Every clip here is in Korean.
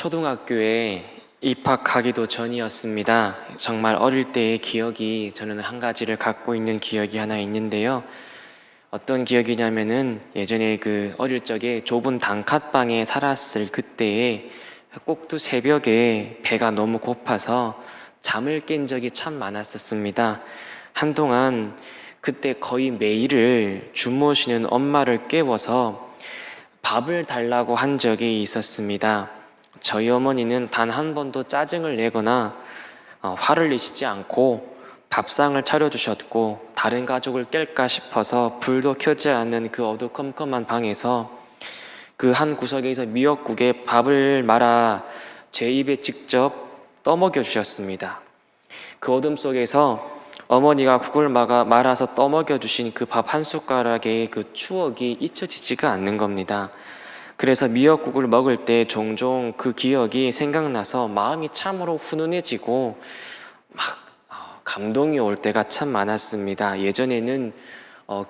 초등학교에 입학하기도 전이었습니다. 정말 어릴 때의 기억이 저는 한 가지를 갖고 있는 기억이 하나 있는데요. 어떤 기억이냐면은 예전에 그 어릴 적에 좁은 단칸방에 살았을 그때에 꼭두 새벽에 배가 너무 고파서 잠을 깬 적이 참 많았었습니다. 한동안 그때 거의 매일을 주무시는 엄마를 깨워서 밥을 달라고 한 적이 있었습니다. 저희 어머니는 단 한 번도 짜증을 내거나 화를 내시지 않고 밥상을 차려주셨고, 다른 가족을 깰까 싶어서 불도 켜지 않는 그 어두컴컴한 방에서 그 한 구석에서 미역국에 밥을 말아 제 입에 직접 떠먹여 주셨습니다. 그 어둠 속에서 어머니가 국을 말아서 떠먹여 주신 그 밥 한 숟가락의 그 추억이 잊혀지지가 않는 겁니다. 그래서 미역국을 먹을 때 종종 그 기억이 생각나서 마음이 참으로 훈훈해지고 막 감동이 올 때가 참 많았습니다. 예전에는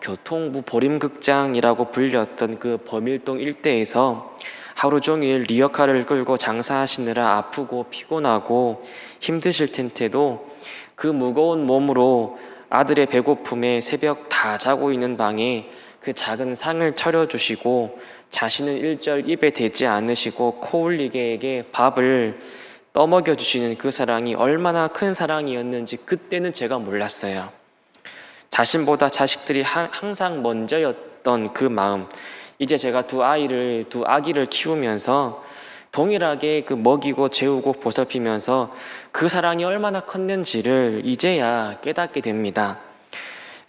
교통부 보림극장이라고 불렸던 그 범일동 일대에서 하루 종일 리어카를 끌고 장사하시느라 아프고 피곤하고 힘드실 텐데도 그 무거운 몸으로 아들의 배고픔에 새벽 다 자고 있는 방에 그 작은 상을 차려주시고 자신은 일절 입에 대지 않으시고 코울리게에게 밥을 떠먹여 주시는 그 사랑이 얼마나 큰 사랑이었는지 그때는 제가 몰랐어요. 자신보다 자식들이 항상 먼저였던 그 마음, 이제 제가 두 아기를 키우면서 동일하게 그 먹이고 재우고 보살피면서 그 사랑이 얼마나 컸는지를 이제야 깨닫게 됩니다.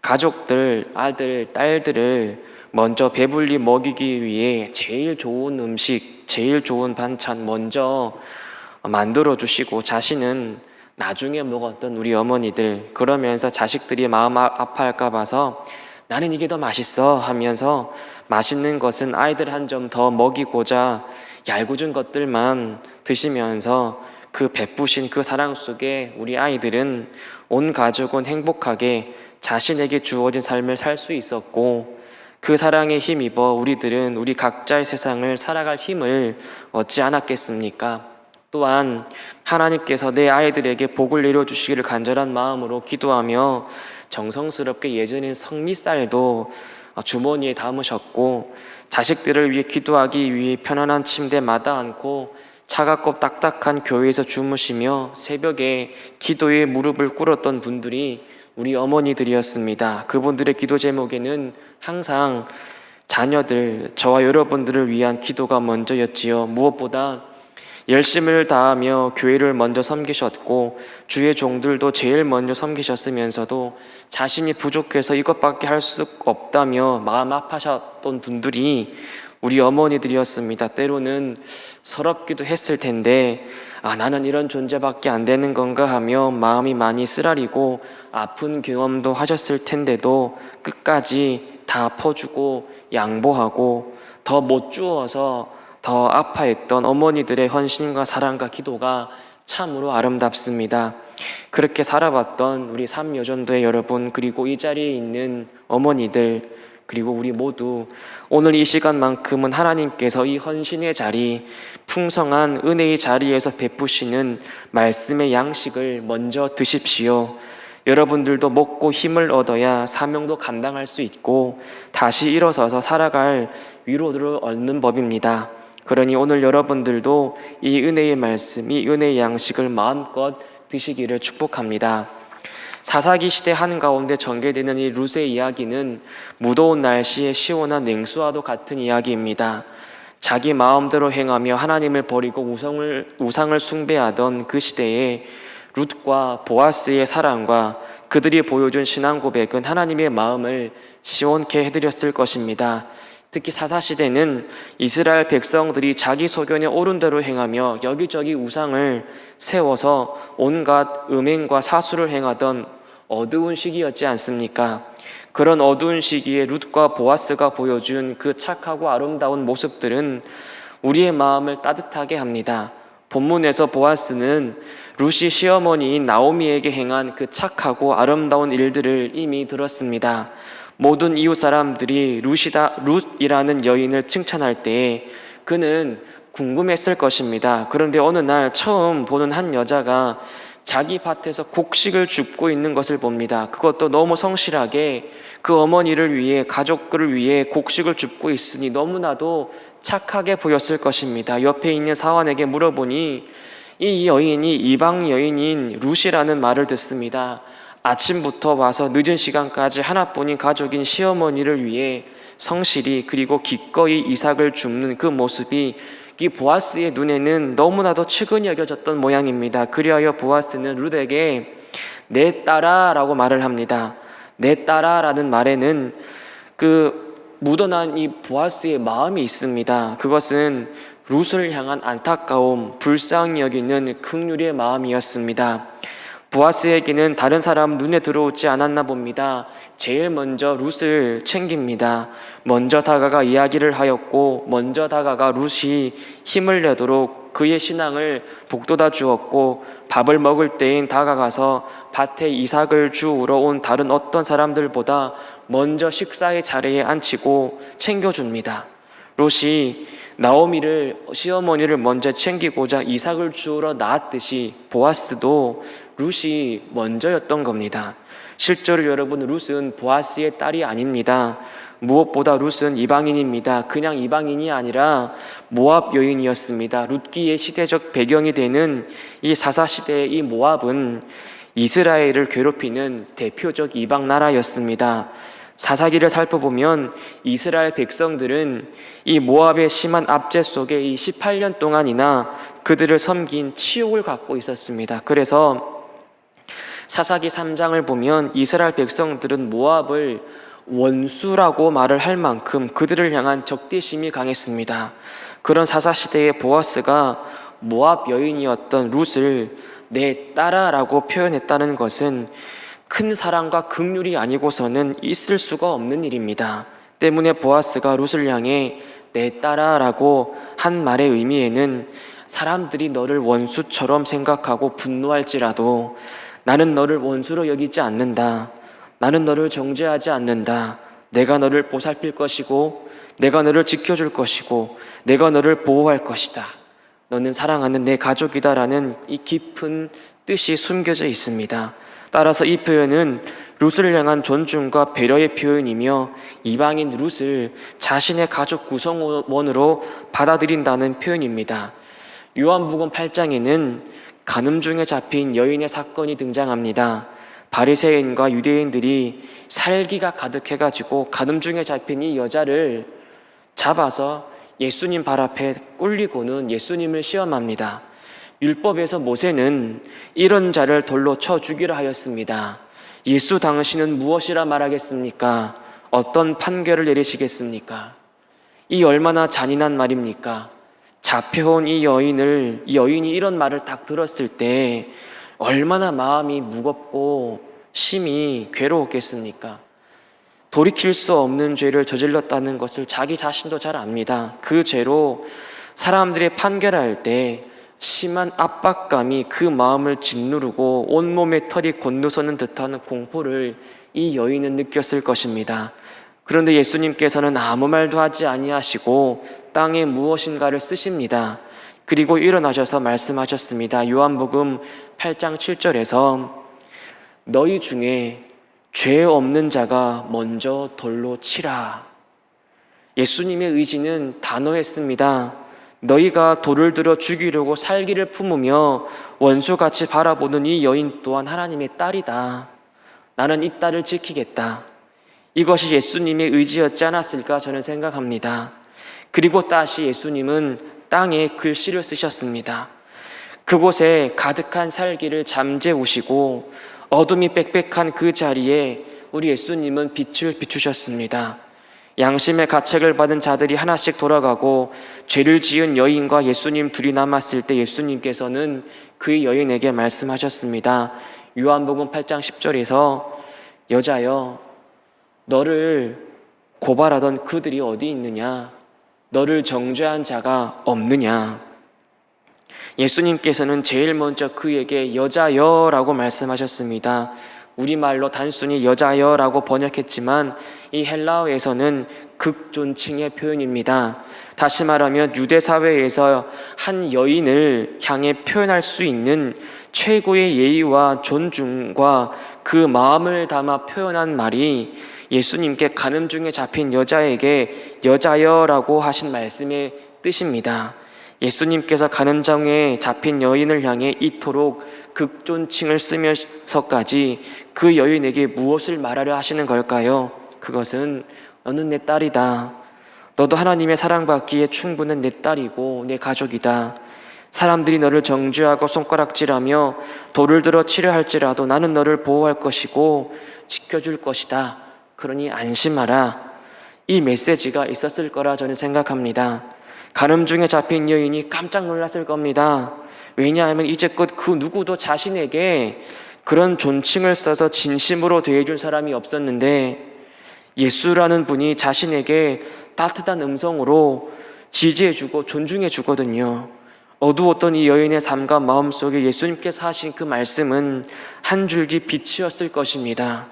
가족들, 아들, 딸들을 먼저 배불리 먹이기 위해 제일 좋은 음식, 제일 좋은 반찬 먼저 만들어 주시고 자신은 나중에 먹었던 우리 어머니들, 그러면서 자식들이 마음 아파할까 봐서 나는 이게 더 맛있어 하면서 맛있는 것은 아이들 한 점 더 먹이고자 얄궂은 것들만 드시면서 그 베푸신 그 사랑 속에 우리 아이들은, 온 가족은 행복하게 자신에게 주어진 삶을 살 수 있었고, 그 사랑에 힘입어 우리들은 우리 각자의 세상을 살아갈 힘을 얻지 않았겠습니까? 또한 하나님께서 내 아이들에게 복을 내려주시기를 간절한 마음으로 기도하며 정성스럽게 예전엔 성미쌀도 주머니에 담으셨고, 자식들을 위해 기도하기 위해 편안한 침대마다 앉고 차갑고 딱딱한 교회에서 주무시며 새벽에 기도에 무릎을 꿇었던 분들이 우리 어머니들이었습니다. 그분들의 기도 제목에는 항상 자녀들, 저와 여러분들을 위한 기도가 먼저였지요. 무엇보다 열심을 다하며 교회를 먼저 섬기셨고 주의 종들도 제일 먼저 섬기셨으면서도 자신이 부족해서 이것밖에 할 수 없다며 마음 아파하셨던 분들이 우리 어머니들이었습니다. 때로는 서럽기도 했을 텐데 나는 이런 존재밖에 안 되는 건가 하며 마음이 많이 쓰라리고 아픈 경험도 하셨을 텐데도 끝까지 다 퍼주고 양보하고 더 못 주어서 더 아파했던 어머니들의 헌신과 사랑과 기도가 참으로 아름답습니다. 그렇게 살아왔던 우리 삼여전도의 여러분, 그리고 이 자리에 있는 어머니들, 그리고 우리 모두 오늘 이 시간만큼은 하나님께서 이 헌신의 자리, 풍성한 은혜의 자리에서 베푸시는 말씀의 양식을 먼저 드십시오. 여러분들도 먹고 힘을 얻어야 사명도 감당할 수 있고 다시 일어서서 살아갈 위로를 얻는 법입니다. 그러니 오늘 여러분들도 이 은혜의 말씀, 이 은혜의 양식을 마음껏 드시기를 축복합니다. 사사기 시대 한가운데 전개되는 이 룻의 이야기는 무더운 날씨에 시원한 냉수와도 같은 이야기입니다. 자기 마음대로 행하며 하나님을 버리고 우상을 숭배하던 그 시대에 룻과 보아스의 사랑과 그들이 보여준 신앙 고백은 하나님의 마음을 시원케 해드렸을 것입니다. 특히 사사시대는 이스라엘 백성들이 자기 소견에 옳은 대로 행하며 여기저기 우상을 세워서 온갖 음행과 사수를 행하던 어두운 시기였지 않습니까? 그런 어두운 시기에 룻과 보아스가 보여준 그 착하고 아름다운 모습들은 우리의 마음을 따뜻하게 합니다. 본문에서 보아스는 룻이 시어머니인 나오미에게 행한 그 착하고 아름다운 일들을 이미 들었습니다. 모든 이웃 사람들이 룻이라는 여인을 칭찬할 때에 그는 궁금했을 것입니다. 그런데 어느 날 처음 보는 한 여자가 자기 밭에서 곡식을 줍고 있는 것을 봅니다. 그것도 너무 성실하게 그 어머니를 위해, 가족들을 위해 곡식을 줍고 있으니 너무나도 착하게 보였을 것입니다. 옆에 있는 사환에게 물어보니 이 여인이 이방 여인인 룻이라는 말을 듣습니다. 아침부터 와서 늦은 시간까지 하나뿐인 가족인 시어머니를 위해 성실히 그리고 기꺼이 이삭을 줍는 그 모습이 이 보아스의 눈에는 너무나도 측은히 여겨졌던 모양입니다. 그리하여 보아스는 룻에게 내 딸아 라고 말을 합니다. 내 딸아 라는 말에는 그 묻어난 이 보아스의 마음이 있습니다. 그것은 룻을 향한 안타까움, 불쌍히 여기는 긍휼의 마음이었습니다. 보아스에게는 다른 사람 눈에 들어오지 않았나 봅니다. 제일 먼저 룻을 챙깁니다. 먼저 다가가 이야기를 하였고, 먼저 다가가 룻이 힘을 내도록 그의 신앙을 북돋아 주었고, 밥을 먹을 때엔 다가가서 밭에 이삭을 주우러 온 다른 어떤 사람들보다 먼저 식사의 자리에 앉히고 챙겨줍니다. 룻이 나오미를, 시어머니를 먼저 챙기고자 이삭을 주우러 나았듯이 보아스도 룻이 먼저였던 겁니다. 실제로 여러분, 룻은 보아스의 딸이 아닙니다. 무엇보다 룻은 이방인입니다. 그냥 이방인이 아니라 모압 여인이었습니다. 룻기의 시대적 배경이 되는 이 사사시대의 이 모압은 이스라엘을 괴롭히는 대표적 이방 나라였습니다. 사사기를 살펴보면 이스라엘 백성들은 이 모압의 심한 압제 속에 이 18년 동안이나 그들을 섬긴 치욕을 갖고 있었습니다. 그래서 사사기 3장을 보면 이스라엘 백성들은 모압을 원수라고 말을 할 만큼 그들을 향한 적대심이 강했습니다. 그런 사사시대의 보아스가 모압 여인이었던 룻을 내 딸아라고 표현했다는 것은 큰 사랑과 긍휼이 아니고서는 있을 수가 없는 일입니다. 때문에 보아스가 룻을 향해 내 딸아라고 한 말의 의미에는 사람들이 너를 원수처럼 생각하고 분노할지라도 나는 너를 원수로 여기지 않는다. 나는 너를 정죄하지 않는다. 내가 너를 보살필 것이고 내가 너를 지켜줄 것이고 내가 너를 보호할 것이다. 너는 사랑하는 내 가족이다라는 이 깊은 뜻이 숨겨져 있습니다. 따라서 이 표현은 룻을 향한 존중과 배려의 표현이며 이방인 룻을 자신의 가족 구성원으로 받아들인다는 표현입니다. 요한복음 8장에는 간음 중에 잡힌 여인의 사건이 등장합니다. 바리새인과 유대인들이 살기가 가득해가지고 간음 중에 잡힌 이 여자를 잡아서 예수님 발 앞에 꿀리고는 예수님을 시험합니다. 율법에서 모세는 이런 자를 돌로 쳐 죽이라 하였습니다. 예수 당신은 무엇이라 말하겠습니까? 어떤 판결을 내리시겠습니까? 이 얼마나 잔인한 말입니까? 잡혀온 이 여인이 이런 말을 딱 들었을 때 얼마나 마음이 무겁고 심히 괴로웠겠습니까? 돌이킬 수 없는 죄를 저질렀다는 것을 자기 자신도 잘 압니다. 그 죄로 사람들이 판결할 때 심한 압박감이 그 마음을 짓누르고 온몸에 털이 곤두서는 듯한 공포를 이 여인은 느꼈을 것입니다. 그런데 예수님께서는 아무 말도 하지 아니하시고 땅에 무엇인가를 쓰십니다. 그리고 일어나셔서 말씀하셨습니다. 요한복음 8장 7절에서 너희 중에 죄 없는 자가 먼저 돌로 치라. 예수님의 의지는 단호했습니다. 너희가 돌을 들어 죽이려고 살기를 품으며 원수같이 바라보는 이 여인 또한 하나님의 딸이다. 나는 이 딸을 지키겠다. 이것이 예수님의 의지였지 않았을까 저는 생각합니다. 그리고 다시 예수님은 땅에 글씨를 쓰셨습니다. 그곳에 가득한 살기를 잠재우시고 어둠이 빽빽한 그 자리에 우리 예수님은 빛을 비추셨습니다. 양심의 가책을 받은 자들이 하나씩 돌아가고 죄를 지은 여인과 예수님 둘이 남았을 때 예수님께서는 그 여인에게 말씀하셨습니다. 요한복음 8장 10절에서 여자여 너를 고발하던 그들이 어디 있느냐? 너를 정죄한 자가 없느냐? 예수님께서는 제일 먼저 그에게 여자여라고 말씀하셨습니다. 우리말로 단순히 여자여라고 번역했지만 이 헬라어에서는 극존칭의 표현입니다. 다시 말하면 유대 사회에서 한 여인을 향해 표현할 수 있는 최고의 예의와 존중과 그 마음을 담아 표현한 말이 예수님께 간음 중에 잡힌 여자에게 여자여라고 하신 말씀의 뜻입니다. 예수님께서 간음장에 잡힌 여인을 향해 이토록 극존칭을 쓰면서까지 그 여인에게 무엇을 말하려 하시는 걸까요? 그것은 너는 내 딸이다. 너도 하나님의 사랑받기에 충분한 내 딸이고 내 가족이다. 사람들이 너를 정죄하고 손가락질하며 돌을 들어 치려 할지라도 나는 너를 보호할 것이고 지켜줄 것이다. 그러니 안심하라. 이 메시지가 있었을 거라 저는 생각합니다. 간음 중에 잡힌 여인이 깜짝 놀랐을 겁니다. 왜냐하면 이제껏 그 누구도 자신에게 그런 존칭을 써서 진심으로 대해준 사람이 없었는데 예수라는 분이 자신에게 따뜻한 음성으로 지지해주고 존중해주거든요. 어두웠던 이 여인의 삶과 마음속에 예수님께서 하신 그 말씀은 한 줄기 빛이었을 것입니다.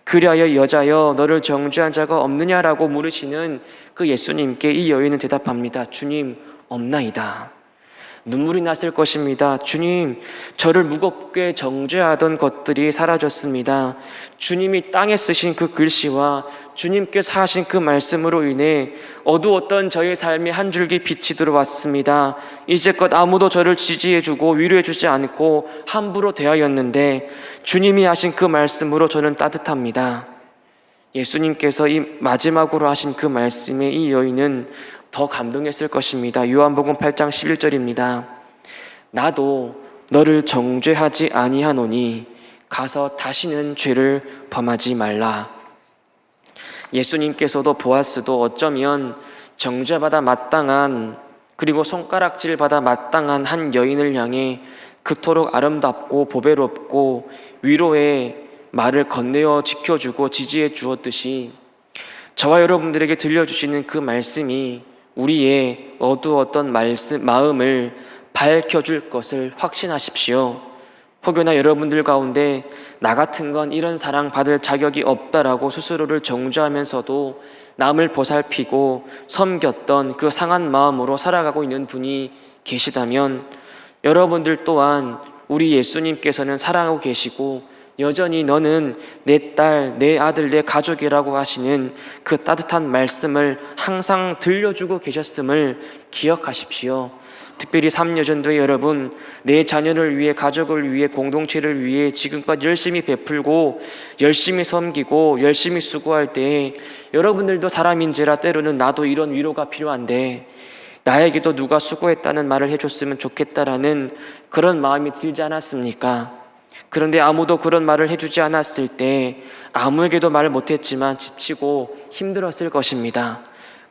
그리하여 여자여 너를 정죄한 자가 없느냐라고 물으시는 그 예수님께 이 여인은 대답합니다. 주님, 없나이다. 눈물이 났을 것입니다. 주님, 저를 무겁게 정죄하던 것들이 사라졌습니다. 주님이 땅에 쓰신 그 글씨와 주님께서 하신 그 말씀으로 인해 어두웠던 저의 삶에 한 줄기 빛이 들어왔습니다. 이제껏 아무도 저를 지지해주고 위로해주지 않고 함부로 대하였는데 주님이 하신 그 말씀으로 저는 따뜻합니다. 예수님께서 이 마지막으로 하신 그 말씀에 이 여인은 더 감동했을 것입니다. 요한복음 8장 11절입니다. 나도 너를 정죄하지 아니하노니 가서 다시는 죄를 범하지 말라. 예수님께서도 보아스도 어쩌면 정죄받아 마땅한 그리고 손가락질받아 마땅한 한 여인을 향해 그토록 아름답고 보배롭고 위로의 말을 건네어 지켜주고 지지해 주었듯이 저와 여러분들에게 들려주시는 그 말씀이 우리의 어두웠던 마음을 밝혀줄 것을 확신하십시오. 혹여나 여러분들 가운데 나 같은 건 이런 사랑 받을 자격이 없다라고 스스로를 정죄하면서도 남을 보살피고 섬겼던 그 상한 마음으로 살아가고 있는 분이 계시다면 여러분들 또한 우리 예수님께서는 사랑하고 계시고 여전히 너는 내 딸, 내 아들, 내 가족이라고 하시는 그 따뜻한 말씀을 항상 들려주고 계셨음을 기억하십시오. 특별히 3여전도의 여러분, 내 자녀를 위해, 가족을 위해, 공동체를 위해 지금까지 열심히 베풀고 열심히 섬기고 열심히 수고할 때 여러분들도 사람인지라 때로는 나도 이런 위로가 필요한데 나에게도 누가 수고했다는 말을 해줬으면 좋겠다라는 그런 마음이 들지 않았습니까? 그런데 아무도 그런 말을 해주지 않았을 때 아무에게도 말을 못했지만 지치고 힘들었을 것입니다.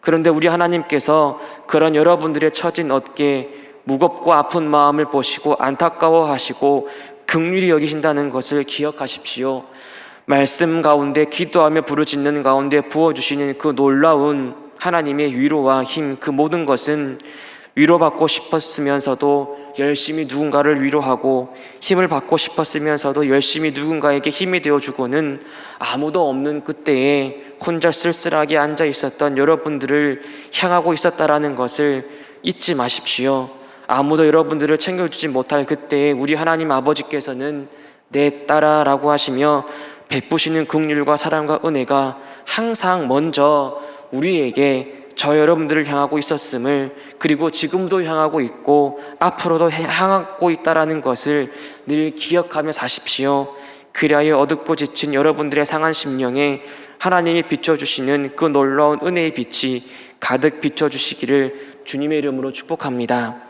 그런데 우리 하나님께서 그런 여러분들의 처진 어깨, 무겁고 아픈 마음을 보시고 안타까워하시고 긍휼히 여기신다는 것을 기억하십시오. 말씀 가운데 기도하며 부르짖는 가운데 부어주시는 그 놀라운 하나님의 위로와 힘, 그 모든 것은 위로받고 싶었으면서도 열심히 누군가를 위로하고 힘을 받고 싶었으면서도 열심히 누군가에게 힘이 되어주고는 아무도 없는 그때에 혼자 쓸쓸하게 앉아 있었던 여러분들을 향하고 있었다라는 것을 잊지 마십시오. 아무도 여러분들을 챙겨주지 못할 그때에 우리 하나님 아버지께서는 내 딸아라고 하시며 베푸시는 긍휼과 사랑과 은혜가 항상 먼저 우리에게 저 여러분들을 향하고 있었음을, 그리고 지금도 향하고 있고 앞으로도 향하고 있다라는 것을 늘 기억하며 사십시오. 그리하여 어둡고 지친 여러분들의 상한 심령에 하나님이 비춰주시는 그 놀라운 은혜의 빛이 가득 비춰주시기를 주님의 이름으로 축복합니다.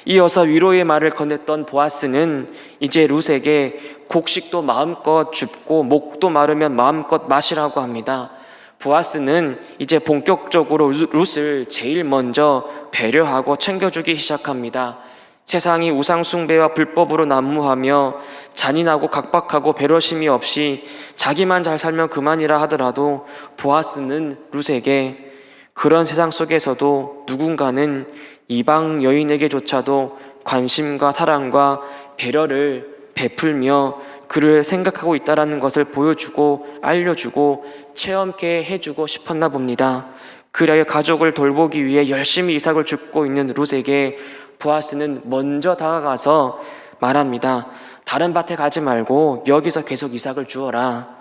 이어서 위로의 말을 건넸던 보아스는 이제 룻에게 곡식도 마음껏 줍고 목도 마르면 마음껏 마시라고 합니다. 보아스는 이제 본격적으로 룻을 제일 먼저 배려하고 챙겨주기 시작합니다. 세상이 우상 숭배와 불법으로 난무하며 잔인하고 각박하고 배려심이 없이 자기만 잘 살면 그만이라 하더라도 보아스는 룻에게 그런 세상 속에서도 누군가는 이방 여인에게조차도 관심과 사랑과 배려를 베풀며 그를 생각하고 있다라는 것을 보여주고 알려주고 체험케 해주고 싶었나 봅니다. 그리하여 가족을 돌보기 위해 열심히 이삭을 줍고 있는 룻에게 보아스는 먼저 다가가서 말합니다. 다른 밭에 가지 말고 여기서 계속 이삭을 주어라.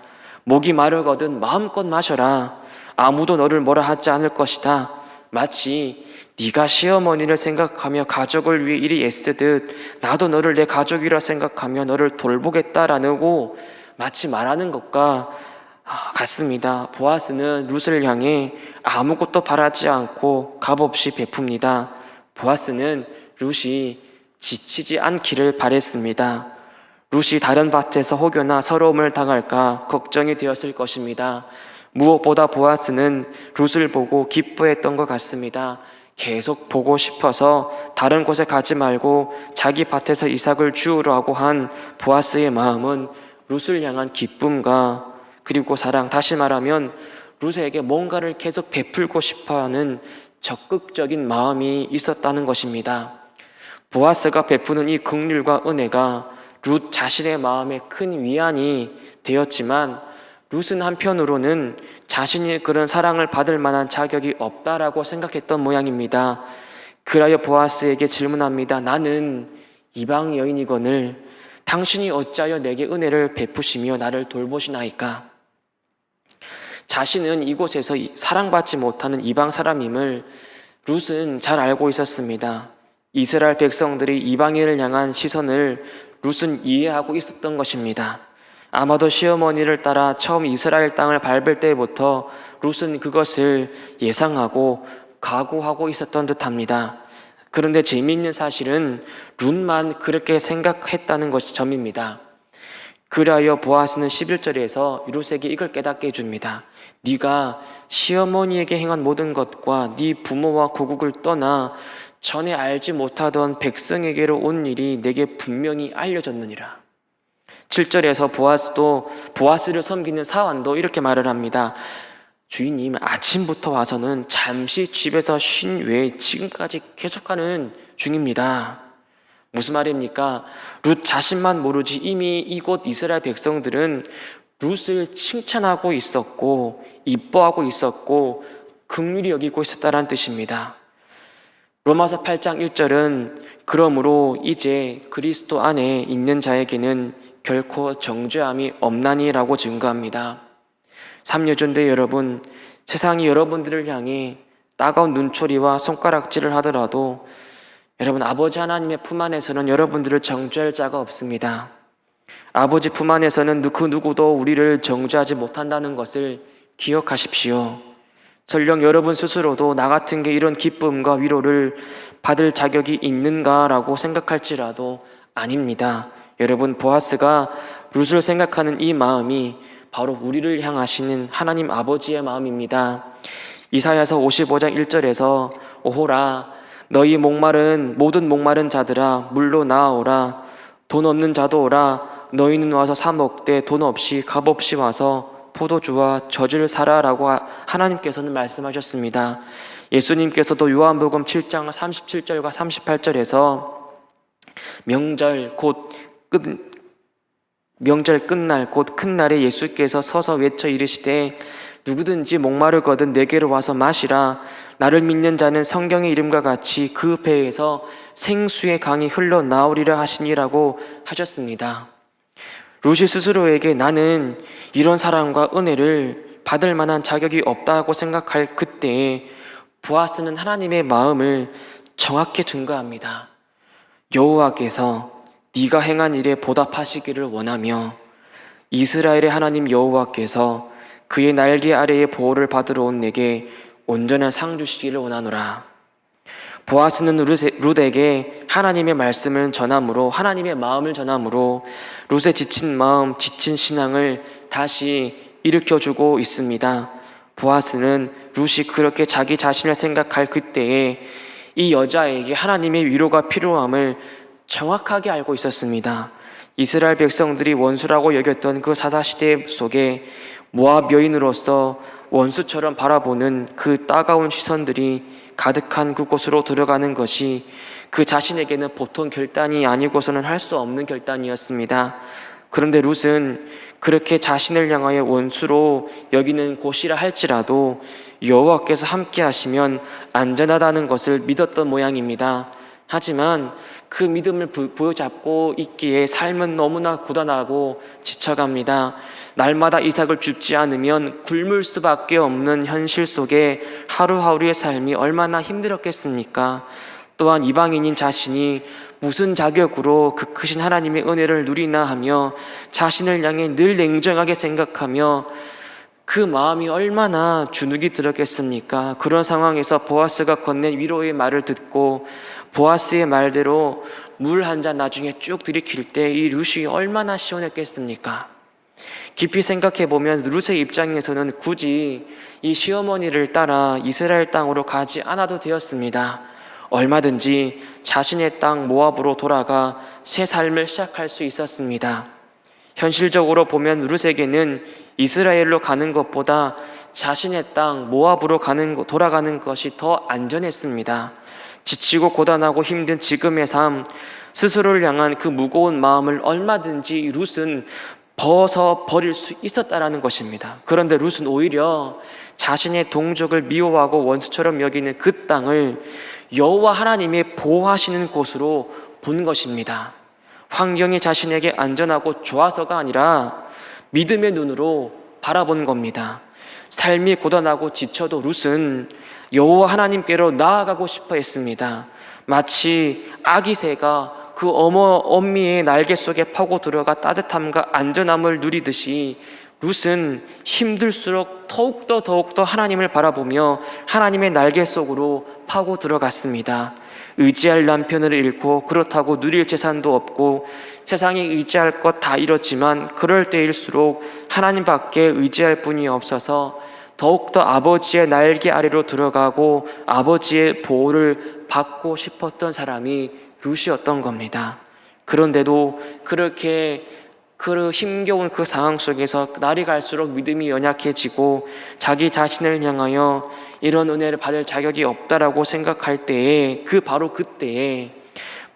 목이 마르거든 마음껏 마셔라. 아무도 너를 뭐라 하지 않을 것이다. 마치 네가 시어머니를 생각하며 가족을 위해 이리 애쓰듯 나도 너를 내 가족이라 생각하며 너를 돌보겠다라고 마치 말하는 것과 같습니다. 보아스는 룻을 향해 아무것도 바라지 않고 값없이 베풉니다. 보아스는 룻이 지치지 않기를 바랬습니다. 룻이 다른 밭에서 혹여나 서러움을 당할까 걱정이 되었을 것입니다. 무엇보다 보아스는 룻을 보고 기뻐했던 것 같습니다. 계속 보고 싶어서 다른 곳에 가지 말고 자기 밭에서 이삭을 주우라고 한 보아스의 마음은 룻을 향한 기쁨과 그리고 사랑, 다시 말하면 룻에게 뭔가를 계속 베풀고 싶어하는 적극적인 마음이 있었다는 것입니다. 보아스가 베푸는 이 긍휼과 은혜가 룻 자신의 마음에 큰 위안이 되었지만 룻은 한편으로는 자신이 그런 사랑을 받을 만한 자격이 없다라고 생각했던 모양입니다. 그리하여 보아스에게 질문합니다. 나는 이방 여인이거늘 당신이 어찌하여 내게 은혜를 베푸시며 나를 돌보시나이까? 자신은 이곳에서 사랑받지 못하는 이방 사람임을 룻은 잘 알고 있었습니다. 이스라엘 백성들이 이방인을 향한 시선을 룻은 이해하고 있었던 것입니다. 아마도 시어머니를 따라 처음 이스라엘 땅을 밟을 때부터 룻은 그것을 예상하고 각오하고 있었던 듯합니다. 그런데 재미있는 사실은 룻만 그렇게 생각했다는 것이 점입니다. 그리하여 보아스는 11절에서 룻에게 이걸 깨닫게 해줍니다. 네가 시어머니에게 행한 모든 것과 네 부모와 고국을 떠나 전에 알지 못하던 백성에게로 온 일이 내게 분명히 알려졌느니라. 7절에서 보아스를 섬기는 사환도 이렇게 말을 합니다. 주인님, 아침부터 와서는 잠시 집에서 쉰 외에 지금까지 계속하는 중입니다. 무슨 말입니까? 룻 자신만 모르지 이미 이곳 이스라엘 백성들은 룻을 칭찬하고 있었고 이뻐하고 있었고 긍휼히 여기고 있었다는 뜻입니다. 로마서 8장 1절은 그러므로 이제 그리스도 안에 있는 자에게는 결코 정죄함이 없나니라고 증거합니다. 삼여전대 여러분, 세상이 여러분들을 향해 따가운 눈초리와 손가락질을 하더라도 여러분, 아버지 하나님의 품 안에서는 여러분들을 정죄할 자가 없습니다. 아버지 품 안에서는 그 누구도 우리를 정죄하지 못한다는 것을 기억하십시오. 설령 여러분 스스로도 나 같은 게 이런 기쁨과 위로를 받을 자격이 있는가라고 생각할지라도 아닙니다. 여러분, 보아스가 룻을 생각하는 이 마음이 바로 우리를 향하시는 하나님 아버지의 마음입니다. 이사야서 55장 1절에서 오호라 너희 모든 목마른 자들아 물로 나아오라 돈 없는 자도 오라 너희는 와서 사 먹되 돈 없이 값 없이 와서 포도주와 젖을 사라라고 하나님께서는 말씀하셨습니다. 예수님께서도 요한복음 7장 37절과 38절에서 명절 끝날 곧 큰 날에 예수께서 서서 외쳐 이르시되 누구든지 목마르거든 내게로 와서 마시라 나를 믿는 자는 성경의 이름과 같이 그 배에서 생수의 강이 흘러나오리라 하시니라고 하셨습니다. 룻이 스스로에게 나는 이런 사랑과 은혜를 받을 만한 자격이 없다고 생각할 그때에 보아스는 하나님의 마음을 정확히 증거합니다. 여호와께서 네가 행한 일에 보답하시기를 원하며 이스라엘의 하나님 여호와께서 그의 날개 아래의 보호를 받으러 온 내게 온전한 상 주시기를 원하노라. 보아스는 룻에게 하나님의 말씀을 전함으로 하나님의 마음을 전함으로 룻의 지친 마음, 지친 신앙을 다시 일으켜주고 있습니다. 보아스는 룻이 그렇게 자기 자신을 생각할 그때에 이 여자에게 하나님의 위로가 필요함을 정확하게 알고 있었습니다. 이스라엘 백성들이 원수라고 여겼던 그 사사시대 속에 모압 여인으로서 원수처럼 바라보는 그 따가운 시선들이 가득한 그곳으로 들어가는 것이 그 자신에게는 보통 결단이 아니고서는 할 수 없는 결단이었습니다. 그런데 룻은 그렇게 자신을 향하여 원수로 여기는 곳이라 할지라도 여호와께서 함께 하시면 안전하다는 것을 믿었던 모양입니다. 하지만 그 믿음을 부여잡고 있기에 삶은 너무나 고단하고 지쳐갑니다. 날마다 이삭을 줍지 않으면 굶을 수밖에 없는 현실 속에 하루하루의 삶이 얼마나 힘들었겠습니까? 또한 이방인인 자신이 무슨 자격으로 그 크신 하나님의 은혜를 누리나 하며 자신을 향해 늘 냉정하게 생각하며 그 마음이 얼마나 주눅이 들었겠습니까? 그런 상황에서 보아스가 건넨 위로의 말을 듣고 보아스의 말대로 물 한 잔 나중에 쭉 들이킬 때 이 룻이 얼마나 시원했겠습니까? 깊이 생각해 보면 룻의 입장에서는 굳이 이 시어머니를 따라 이스라엘 땅으로 가지 않아도 되었습니다. 얼마든지 자신의 땅 모압으로 돌아가 새 삶을 시작할 수 있었습니다. 현실적으로 보면 룻에게는 이스라엘로 가는 것보다 자신의 땅 모압으로 돌아가는 것이 더 안전했습니다. 지치고 고단하고 힘든 지금의 삶, 스스로를 향한 그 무거운 마음을 얼마든지 룻은 버릴 수 있었다라는 것입니다. 그런데 룻은 오히려 자신의 동족을 미워하고 원수처럼 여기는 그 땅을 여호와 하나님이 보호하시는 곳으로 본 것입니다. 환경이 자신에게 안전하고 좋아서가 아니라 믿음의 눈으로 바라본 겁니다. 삶이 고단하고 지쳐도 룻은 여호와 하나님께로 나아가고 싶어 했습니다. 마치 아기 새가 그 어미의 날개 속에 파고 들어가 따뜻함과 안전함을 누리듯이 룻은 힘들수록 더욱더 하나님을 바라보며 하나님의 날개 속으로 파고 들어갔습니다. 의지할 남편을 잃고 그렇다고 누릴 재산도 없고 세상에 의지할 것 다 잃었지만 그럴 때일수록 하나님밖에 의지할 분이 없어서 더욱더 아버지의 날개 아래로 들어가고 아버지의 보호를 받고 싶었던 사람이 룻이었던 겁니다. 그런데도 그렇게 그 힘겨운 그 상황 속에서 날이 갈수록 믿음이 연약해지고 자기 자신을 향하여 이런 은혜를 받을 자격이 없다라고 생각할 때에 바로 그때에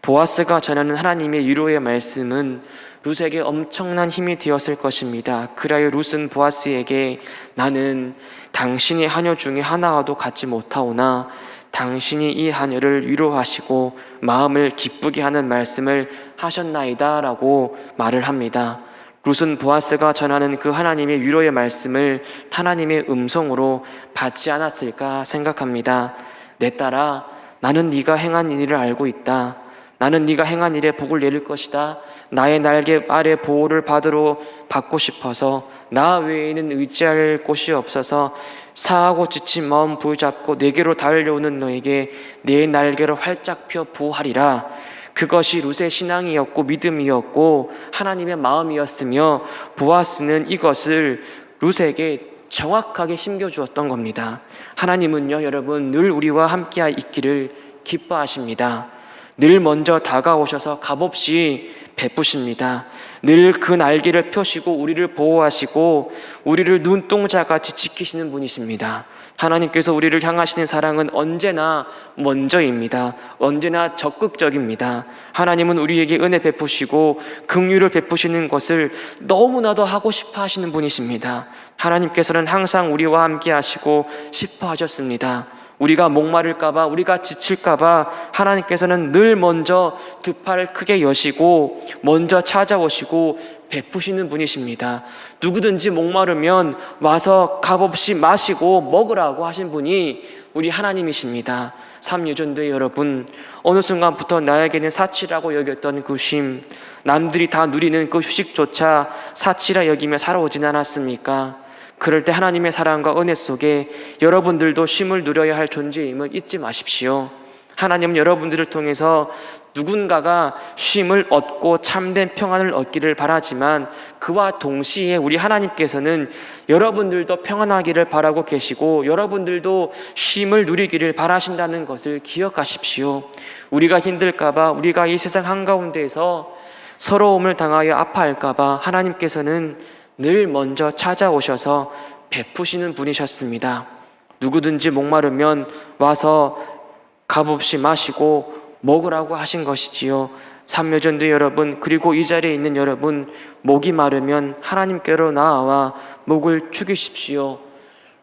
보아스가 전하는 하나님의 위로의 말씀은 룻에게 엄청난 힘이 되었을 것입니다. 그리하여 룻은 보아스에게 나는 당신의 하녀 중에 하나와도 같지 못하오나 당신이 이 하녀를 위로하시고 마음을 기쁘게 하는 말씀을 하셨나이다 라고 말을 합니다. 룻은 보아스가 전하는 그 하나님의 위로의 말씀을 하나님의 음성으로 받지 않았을까 생각합니다. 내 딸아, 나는 네가 행한 일을 알고 있다. 나는 네가 행한 일에 복을 내릴 것이다. 나의 날개 아래 보호를 받고 싶어서 나 외에는 의지할 곳이 없어서 사하고 지친 마음 부여잡고 내게로 달려오는 너에게 내 날개를 활짝 펴 보호하리라. 그것이 룻의 신앙이었고 믿음이었고 하나님의 마음이었으며 보아스는 이것을 룻에게 정확하게 심겨주었던 겁니다. 하나님은요, 여러분, 늘 우리와 함께 있기를 기뻐하십니다. 늘 먼저 다가오셔서 값없이 베푸십니다. 늘 그 날개를 펴시고 우리를 보호하시고 우리를 눈동자같이 지키시는 분이십니다. 하나님께서 우리를 향하시는 사랑은 언제나 먼저입니다. 언제나 적극적입니다. 하나님은 우리에게 은혜 베푸시고 긍휼을 베푸시는 것을 너무나도 하고 싶어 하시는 분이십니다. 하나님께서는 항상 우리와 함께 하시고 싶어 하셨습니다. 우리가 목마를까봐, 우리가 지칠까봐 하나님께서는 늘 먼저 두 팔을 크게 여시고 먼저 찾아오시고 베푸시는 분이십니다. 누구든지 목마르면 와서 값없이 마시고 먹으라고 하신 분이 우리 하나님이십니다. 삼유전도의 여러분, 어느 순간부터 나에게는 사치라고 여겼던 그 쉼, 남들이 다 누리는 그 휴식조차 사치라 여기며 살아오진 않았습니까? 그럴 때 하나님의 사랑과 은혜 속에 여러분들도 쉼을 누려야 할 존재임을 잊지 마십시오. 하나님은 여러분들을 통해서 누군가가 쉼을 얻고 참된 평안을 얻기를 바라지만 그와 동시에 우리 하나님께서는 여러분들도 평안하기를 바라고 계시고 여러분들도 쉼을 누리기를 바라신다는 것을 기억하십시오. 우리가 힘들까봐, 우리가 이 세상 한가운데에서 서러움을 당하여 아파할까봐 하나님께서는 늘 먼저 찾아오셔서 베푸시는 분이셨습니다. 누구든지 목마르면 와서 값없이 마시고 먹으라고 하신 것이지요. 삼묘전도 여러분, 그리고 이 자리에 있는 여러분, 목이 마르면 하나님께로 나아와 목을 축이십시오.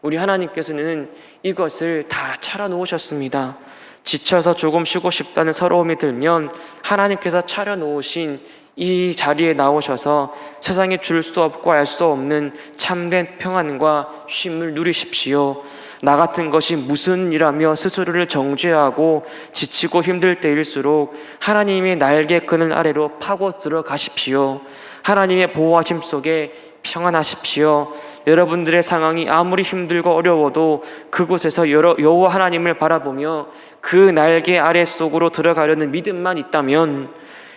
우리 하나님께서는 이것을 다 차려놓으셨습니다. 지쳐서 조금 쉬고 싶다는 서러움이 들면 하나님께서 차려놓으신 이 자리에 나오셔서 세상에 줄 수 없고 알 수 없는 참된 평안과 쉼을 누리십시오. 나 같은 것이 무슨 일하며 스스로를 정죄하고 지치고 힘들 때일수록 하나님의 날개 그늘 아래로 파고 들어가십시오. 하나님의 보호하심 속에 평안하십시오. 여러분들의 상황이 아무리 힘들고 어려워도 그곳에서 여호와 하나님을 바라보며 그 날개 아래 속으로 들어가려는 믿음만 있다면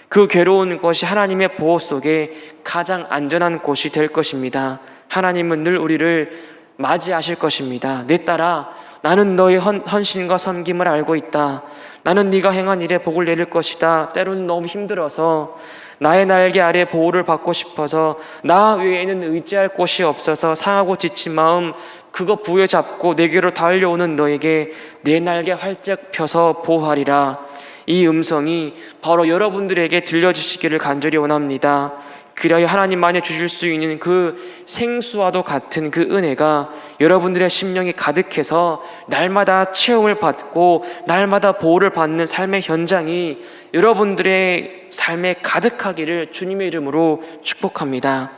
그 괴로운 것이 하나님의 보호 속에 가장 안전한 곳이 될 것입니다. 하나님은 늘 우리를 맞이하실 것입니다. 내 딸아, 나는 너의 헌신과 섬김을 알고 있다. 나는 네가 행한 일에 복을 내릴 것이다. 때로는 너무 힘들어서 나의 날개 아래 보호를 받고 싶어서 나 외에는 의지할 곳이 없어서 상하고 지친 마음 그거 부여잡고 내게로 달려오는 너에게 내 날개 활짝 펴서 보호하리라. 이 음성이 바로 여러분들에게 들려주시기를 간절히 원합니다. 그리하여 하나님만이 주실 수 있는 그 생수와도 같은 그 은혜가 여러분들의 심령이 가득해서 날마다 체험을 받고 날마다 보호를 받는 삶의 현장이 여러분들의 삶에 가득하기를 주님의 이름으로 축복합니다.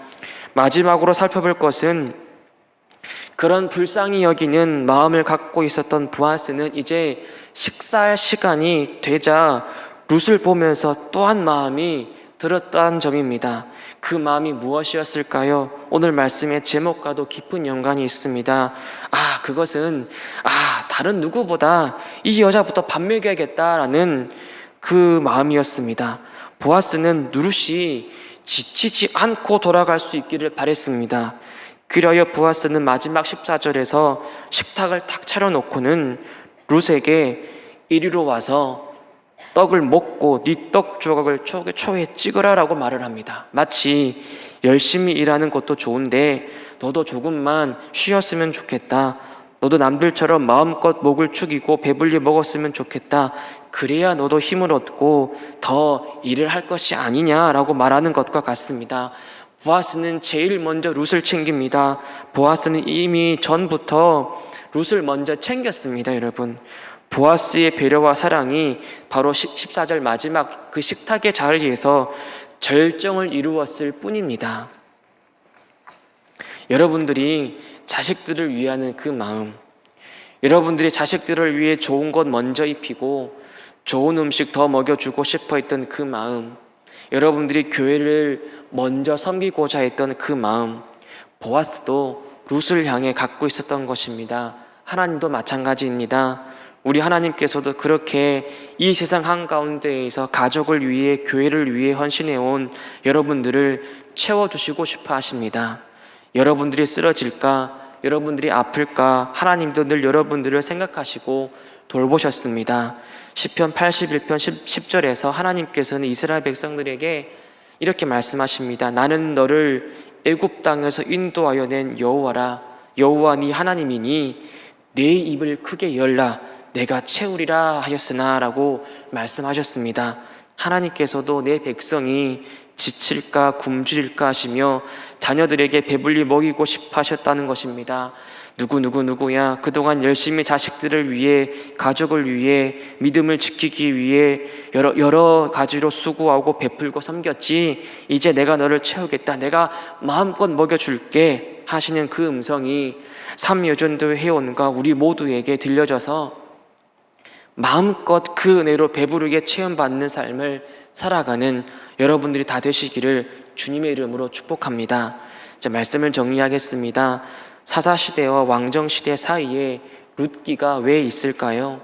마지막으로 살펴볼 것은 그런 불쌍히 여기는 마음을 갖고 있었던 보아스는 이제 식사할 시간이 되자 룻을 보면서 또한 마음이 들었다는 점입니다. 그 마음이 무엇이었을까요? 오늘 말씀의 제목과도 깊은 연관이 있습니다. 그것은 다른 누구보다 이 여자부터 밥 먹여야겠다라는 그 마음이었습니다. 보아스는 룻이 지치지 않고 돌아갈 수 있기를 바랬습니다. 그리하여 보아스는 마지막 14절에서 식탁을 탁 차려놓고는 룻에게 이리로 와서 떡을 먹고 네 떡 조각을 초에 찍으라라고 말을 합니다. 마치 열심히 일하는 것도 좋은데 너도 조금만 쉬었으면 좋겠다. 너도 남들처럼 마음껏 목을 축이고 배불리 먹었으면 좋겠다. 그래야 너도 힘을 얻고 더 일을 할 것이 아니냐라고 말하는 것과 같습니다. 보아스는 제일 먼저 룻을 챙깁니다. 보아스는 이미 전부터 룻을 먼저 챙겼습니다, 여러분. 보아스의 배려와 사랑이 바로 14절 마지막 그 식탁의 자리에서 절정을 이루었을 뿐입니다. 여러분들이 자식들을 위하는 그 마음, 여러분들이 자식들을 위해 좋은 것 먼저 입히고 좋은 음식 더 먹여주고 싶어 했던 그 마음, 여러분들이 교회를 먼저 섬기고자 했던 그 마음, 보아스도 룻을 향해 갖고 있었던 것입니다. 하나님도 마찬가지입니다. 우리 하나님께서도 그렇게 이 세상 한가운데에서 가족을 위해 교회를 위해 헌신해온 여러분들을 채워주시고 싶어 하십니다. 여러분들이 쓰러질까? 여러분들이 아플까? 하나님도 늘 여러분들을 생각하시고 돌보셨습니다. 시편 81편 10절에서 하나님께서는 이스라엘 백성들에게 이렇게 말씀하십니다. 나는 너를 애굽 땅에서 인도하여 낸 여호와라. 여호와 네 하나님이니 내 입을 크게 열라. 내가 채우리라 하였으나 라고 말씀하셨습니다. 하나님께서도 내 백성이 지칠까 굶주릴까 하시며 자녀들에게 배불리 먹이고 싶어 하셨다는 것입니다. 누구야 그동안 열심히 자식들을 위해 가족을 위해 믿음을 지키기 위해 여러 가지로 수고하고 베풀고 섬겼지. 이제 내가 너를 채우겠다. 내가 마음껏 먹여줄게 하시는 그 음성이 삼여전도회 회원과 우리 모두에게 들려져서 마음껏 그 은혜로 배부르게 체험받는 삶을 살아가는 여러분들이 다 되시기를 주님의 이름으로 축복합니다. 자, 말씀을 정리하겠습니다. 사사시대와 왕정시대 사이에 룻기가 왜 있을까요?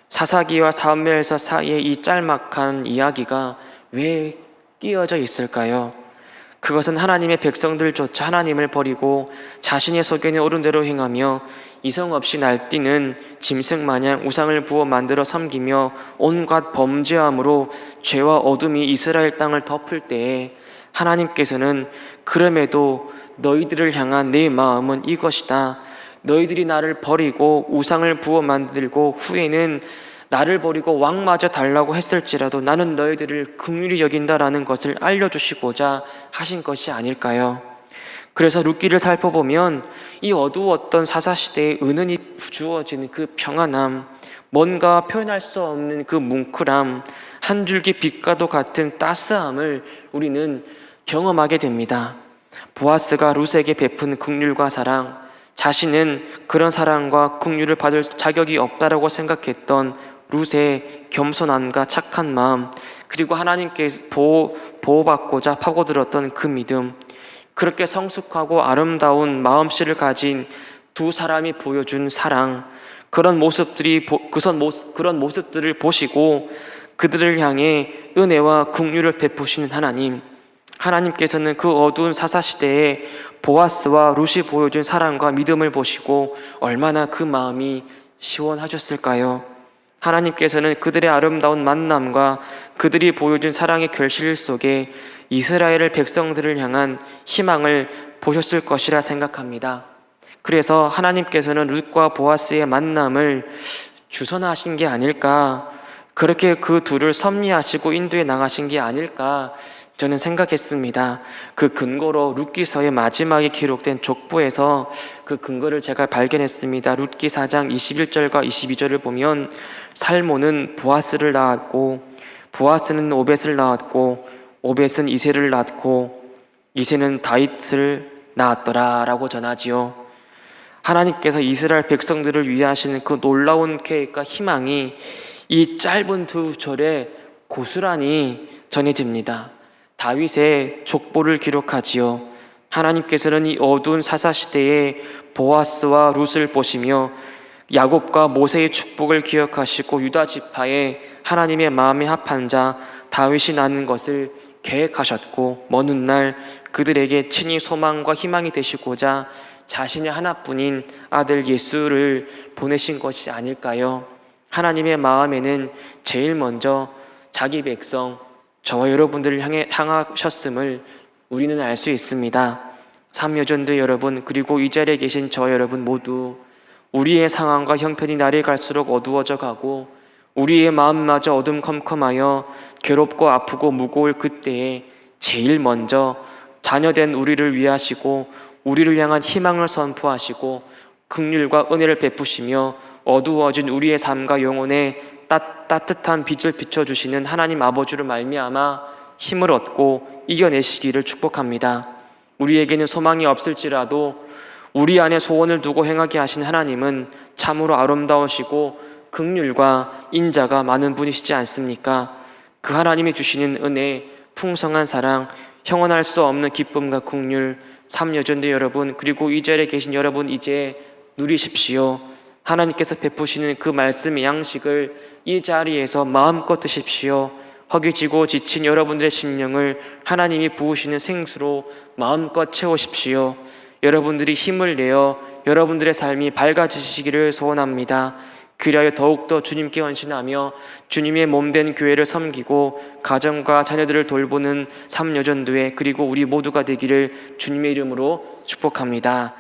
사사기와 사무엘서 사이에 이 짤막한 이야기가 왜 끼어져 있을까요? 그것은 하나님의 백성들조차 하나님을 버리고 자신의 소견에 옳은 대로 행하며 이성 없이 날뛰는 짐승 마냥 우상을 부어 만들어 섬기며 온갖 범죄함으로 죄와 어둠이 이스라엘 땅을 덮을 때에 하나님께서는 그럼에도 너희들을 향한 내 마음은 이것이다. 너희들이 나를 버리고 우상을 부어 만들고 후에는 나를 버리고 왕마저 달라고 했을지라도 나는 너희들을 긍휼히 여긴다라는 것을 알려주시고자 하신 것이 아닐까요? 그래서 룻기를 살펴보면 이 어두웠던 사사시대에 은은히 주어지는 그 평안함, 뭔가 표현할 수 없는 그 뭉클함, 한 줄기 빛과도 같은 따스함을 우리는 경험하게 됩니다. 보아스가 룻에게 베푼 긍휼과 사랑, 자신은 그런 사랑과 긍휼을 받을 자격이 없다라고 생각했던 룻의 겸손함과 착한 마음, 그리고 하나님께 보호받고자 파고들었던 그 믿음, 그렇게 성숙하고 아름다운 마음씨를 가진 두 사람이 보여준 사랑, 그런 모습들을 보시고 그들을 향해 은혜와 긍휼을 베푸시는 하나님께서는 그 어두운 사사시대에 보아스와 룻이 보여준 사랑과 믿음을 보시고 얼마나 그 마음이 시원하셨을까요? 하나님께서는 그들의 아름다운 만남과 그들이 보여준 사랑의 결실 속에 이스라엘 백성들을 향한 희망을 보셨을 것이라 생각합니다. 그래서 하나님께서는 룻과 보아스의 만남을 주선하신 게 아닐까, 그렇게 그 둘을 섭리하시고 인도해 나가신 게 아닐까 저는 생각했습니다. 그 근거로 룻기서의 마지막에 기록된 족보에서 그 근거를 제가 발견했습니다. 룻기 4장 21절과 22절을 보면 살모는 보아스를 낳았고 보아스는 오벳을 낳았고 오벳은 이새를 낳았고 이새는 다윗을 낳았더라 라고 전하지요. 하나님께서 이스라엘 백성들을 위해 하시는 그 놀라운 계획과 희망이 이 짧은 두 절에 고스란히 전해집니다. 다윗의 족보를 기록하지요. 하나님께서는 이 어두운 사사시대에 보아스와 룻을 보시며 야곱과 모세의 축복을 기억하시고 유다 지파에 하나님의 마음에 합한 자 다윗이 낳는 것을 계획하셨고 먼 훗날 그들에게 친히 소망과 희망이 되시고자 자신의 하나뿐인 아들 예수를 보내신 것이 아닐까요? 하나님의 마음에는 제일 먼저 자기 백성 저와 여러분들을 향하셨음을 우리는 알 수 있습니다. 삼여전도 여러분, 그리고 이 자리에 계신 저와 여러분 모두 우리의 상황과 형편이 날이 갈수록 어두워져 가고 우리의 마음마저 어둠컴컴하여 괴롭고 아프고 무거울 그때에 제일 먼저 자녀된 우리를 위하시고 우리를 향한 희망을 선포하시고 긍휼과 은혜를 베푸시며 어두워진 우리의 삶과 영혼에 따뜻한 빛을 비춰주시는 하나님 아버지로 말미암아 힘을 얻고 이겨내시기를 축복합니다. 우리에게는 소망이 없을지라도 우리 안에 소원을 두고 행하게 하신 하나님은 참으로 아름다우시고 긍휼과 인자가 많은 분이시지 않습니까? 그 하나님이 주시는 은혜, 풍성한 사랑, 형언할 수 없는 기쁨과 긍휼, 삼여전도 여러분, 그리고 이 자리에 계신 여러분 이제 누리십시오. 하나님께서 베푸시는 그 말씀의 양식을 이 자리에서 마음껏 드십시오. 허기지고 지친 여러분들의 심령을 하나님이 부으시는 생수로 마음껏 채우십시오. 여러분들이 힘을 내어 여러분들의 삶이 밝아지시기를 소원합니다. 그리하여 더욱더 주님께 헌신하며 주님의 몸된 교회를 섬기고 가정과 자녀들을 돌보는 삼여전도회 그리고 우리 모두가 되기를 주님의 이름으로 축복합니다.